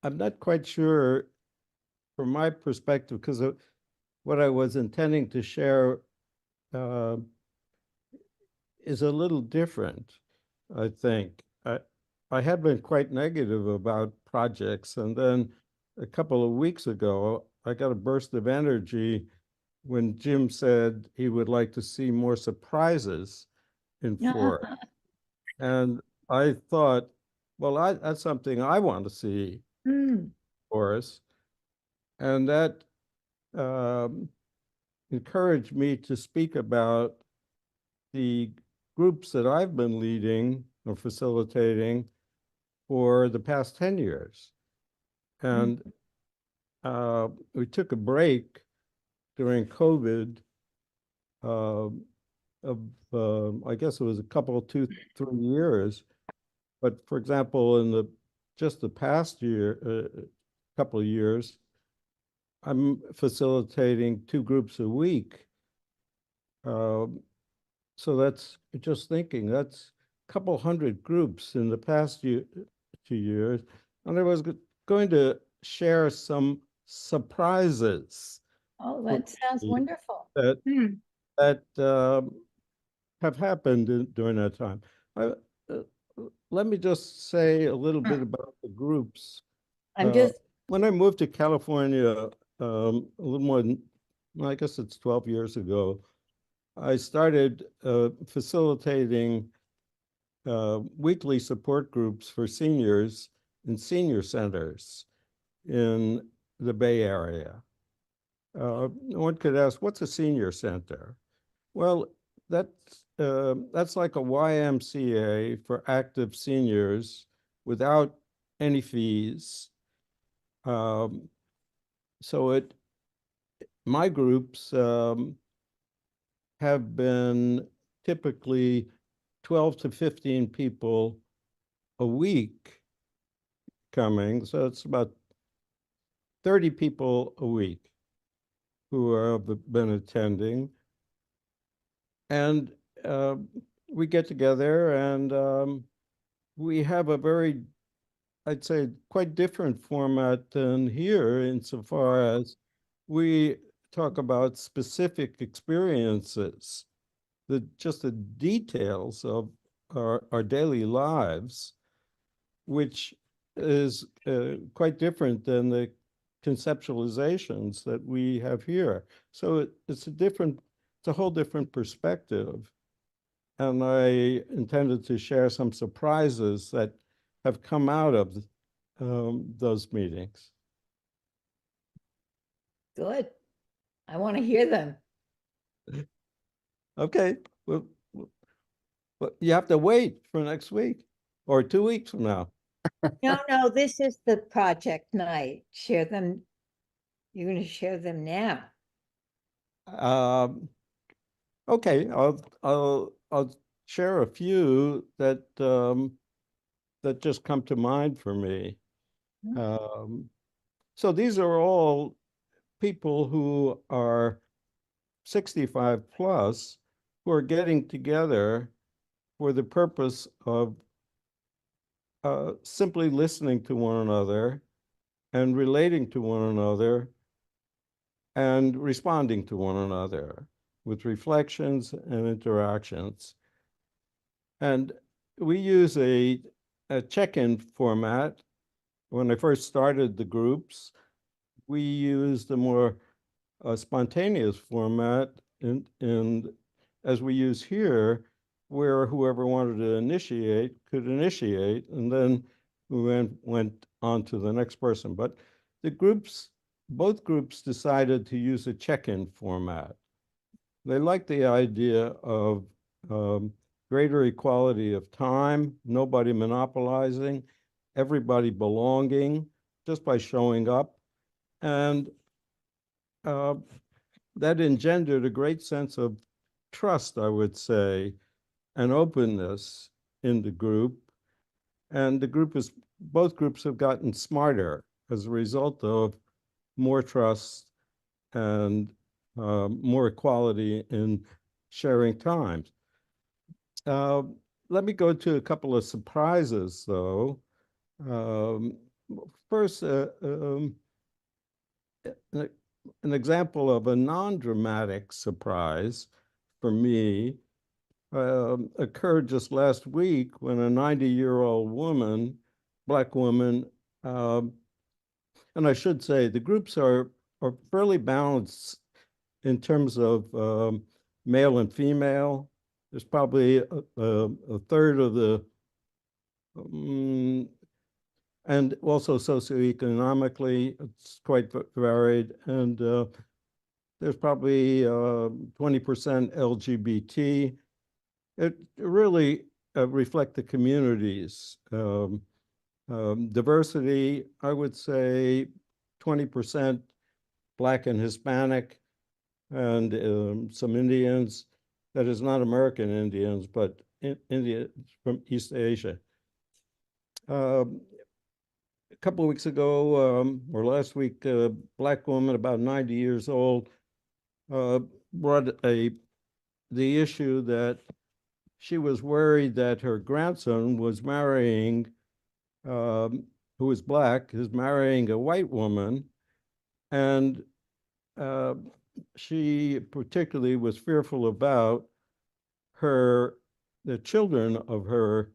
I'm not quite sure from my perspective, because what I was intending to share uh, is a little different, I think. I had been quite negative about projects, and then a couple of weeks ago, I got a burst of energy when Jim said he would like to see more surprises in Forest. And I thought, well, that's something I want to see Mm. for us. And that um, encouraged me to speak about the groups that I've been leading or facilitating for the past 10 years. And we took a break during COVID uh, of, I guess it was a couple, 2, 3 years. But for example, in just the past year, couple of years, I'm facilitating 2 groups a week. So that's just thinking, that's a couple hundred groups in the past 2 years. And I was going to share some surprises Oh, that sounds wonderful. that Mm. that have happened during that time. I, uh, Let me just say a little bit about the groups. I'm just, When I moved to California, a little more than, I guess it's 12 years ago, I started facilitating weekly support groups for seniors in senior centers in the Bay Area. One could ask, what's a senior center? Well, that's like a YMCA for active seniors without any fees. Um, so my groups have been typically 12 to 15 people a week coming. So it's about 30 people a week who have been attending. And we get together and we have a very, I'd say, quite different format than here insofar as we talk about specific experiences, just the details of our daily lives, which is quite different than the conceptualizations that we have here. So it's a whole different perspective. And I intended to share some surprises that have come out of those meetings. good. I want to hear them. Okay, well, you have to wait for next week or 2 weeks from now. No, this is the project night. Share them. You're going to share them now. Um, okay, I'll share a few that just come to mind for me. So these are all people who are 65 plus who are getting together for the purpose of simply listening to one another and relating to one another and responding to one another with reflections and interactions. And we use a check-in format. When I first started the groups, we used a more spontaneous format, and as we use here, where whoever wanted to initiate could initiate, and then we went on to the next person. But both groups decided to use a check-in format. They liked the idea of greater equality of time, nobody monopolizing, everybody belonging just by showing up. And that engendered a great sense of trust, I would say, and openness in the group. And both groups have gotten smarter as a result of more trust and more equality in sharing times. Let me go to a couple of surprises, though. first, an an example of a non-dramatic surprise for me occurred just last week when a 90-year-old woman, Black woman, um, and I should say the groups are fairly balanced in terms of male and female. There's probably a third of the, and also socioeconomically, it's quite varied. And there's probably 20% LGBT. It really reflect the communities. Diversity, I would say 20% Black and Hispanic, and some Indians. That is not American Indians, but Indians from East Asia. A couple of weeks ago, or last week, a Black woman about 90 years old brought the issue that she was worried that her grandson was marrying, who is Black, is marrying a white woman, and uh, she particularly was fearful about the children of her,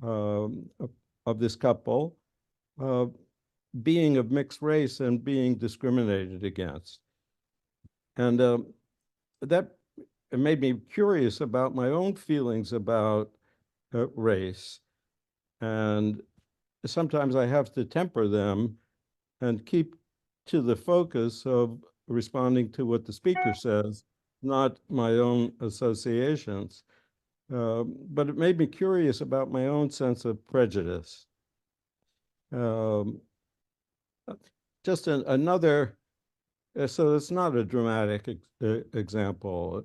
of this couple, uh, being of mixed race and being discriminated against. And that made me curious about my own feelings about race. And sometimes I have to temper them and keep to the focus of responding to what the speaker says, not my own associations. But it made me curious about my own sense of prejudice. Um, just another, so it's not a dramatic example.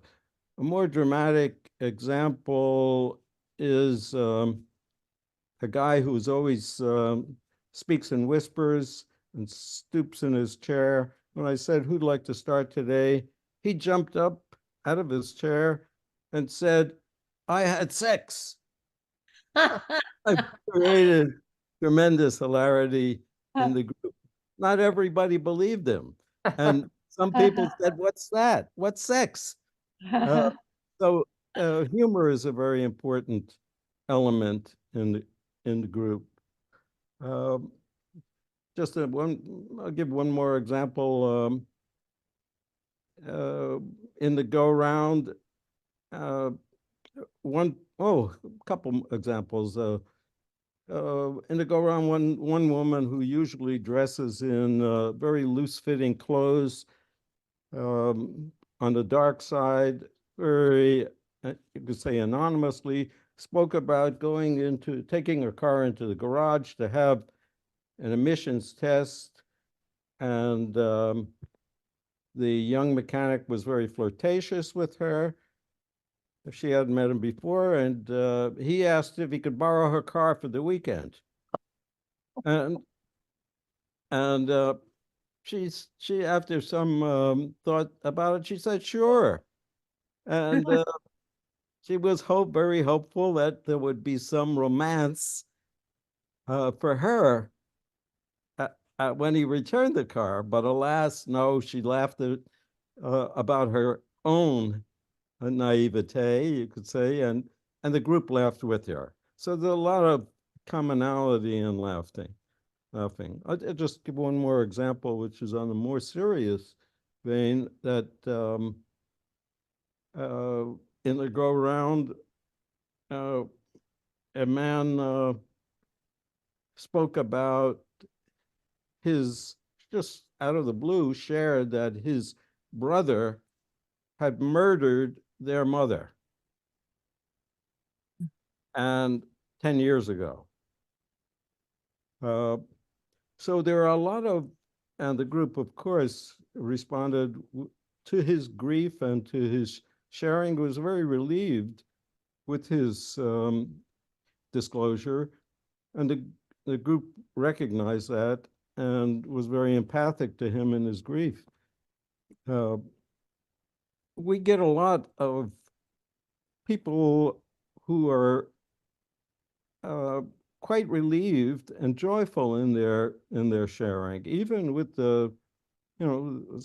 A more dramatic example is a guy who's always speaks in whispers and stoops in his chair. When I said, "Who'd like to start today?" he jumped up out of his chair and said, "I had sex." I created tremendous hilarity in the group. Not everybody believed him. And some people said, "What's that? What's sex?" Uh, so humor is a very important element in the group. Um, I'll give one more example. Uh, in the go round, uh, a couple examples. In the go round, one woman who usually dresses in very loose-fitting clothes, on the dark side, very, you could say anonymously, spoke about taking her car into the garage to have an emissions test. And the young mechanic was very flirtatious with her. She hadn't met him before, and he asked if he could borrow her car for the weekend. And she after some thought about it, she said sure. And she was very hopeful that there would be some romance for her when he returned the car. But alas, no, she laughed about her own naivete, you could say, and the group laughed with her. So there's a lot of commonality in laughing. I'll just give one more example, which is on a more serious vein, that in the go round, a man spoke about just out of the blue, shared that his brother had murdered their mother, and 10 years ago. So there are a lot of, and the group, of course, responded to his grief and to his sharing, was very relieved with his disclosure. And the group recognized that and was very empathic to him in his grief. We get a lot of people who are quite relieved and joyful in their sharing, even with the, you know,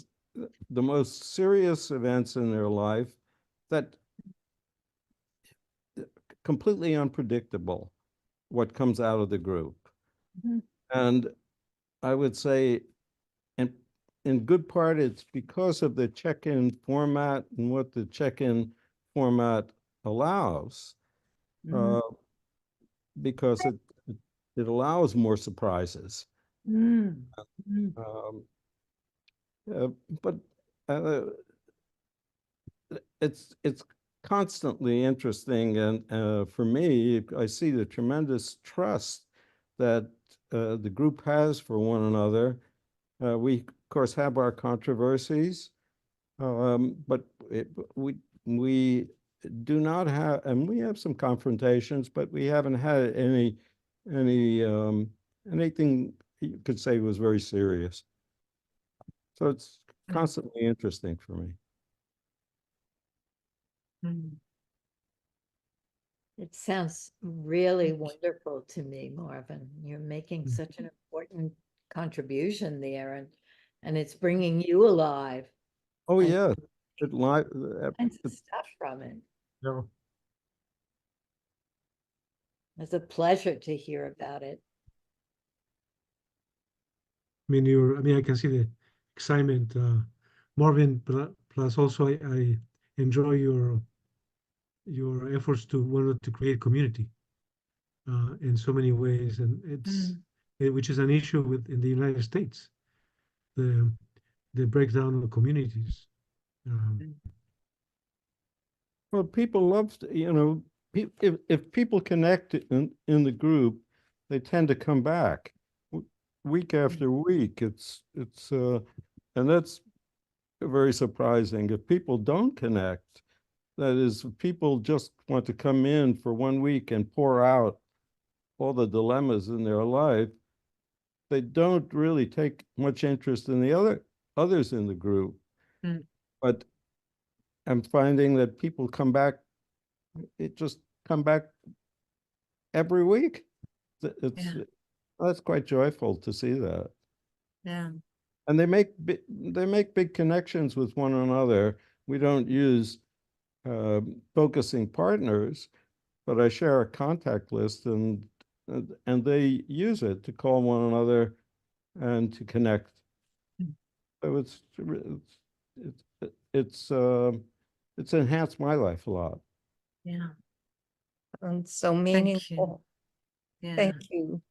the most serious events in their life that completely unpredictable what comes out of the group. Mhm. And I would say, in good part, it's because of the check-in format and what the check-in format allows, Mm. because it allows more surprises. Mm. Mm. Um, but uh, it's constantly interesting, and for me, I see the tremendous trust that the group has for one another. We, of course, have our controversies, but we do not have, and we have some confrontations, but we haven't had any anything you could say was very serious. So it's constantly interesting for me. Mm. It sounds really wonderful to me, Marvin. You're making such an important contribution there, and it's bringing you alive. Oh And yeah, it live. kinds of stuff from it. Yeah. It's a pleasure to hear about it. I mean, I can see the excitement, Marvin. Plus, also, I enjoy your efforts to want to create community in so many ways, and which is an issue in the United States, the breakdown of communities. Um, Well, people love to, you know, if people connect in the group, they tend to come back week after week. And that's very surprising. If people don't connect, that is, if people just want to come in for 1 week and pour out all the dilemmas in their life, they don't really take much interest in the others in the group. Mm. But I'm finding that people come back, it just come back every week. It's Yeah. That's quite joyful to see that. Yeah. And they make big connections with one another. We don't use focusing partners, but I share a contact list, and they use it to call one another and to connect. So it's it's enhanced my life a lot. Yeah. And so Thank you. meaningful. Yeah. Thank you.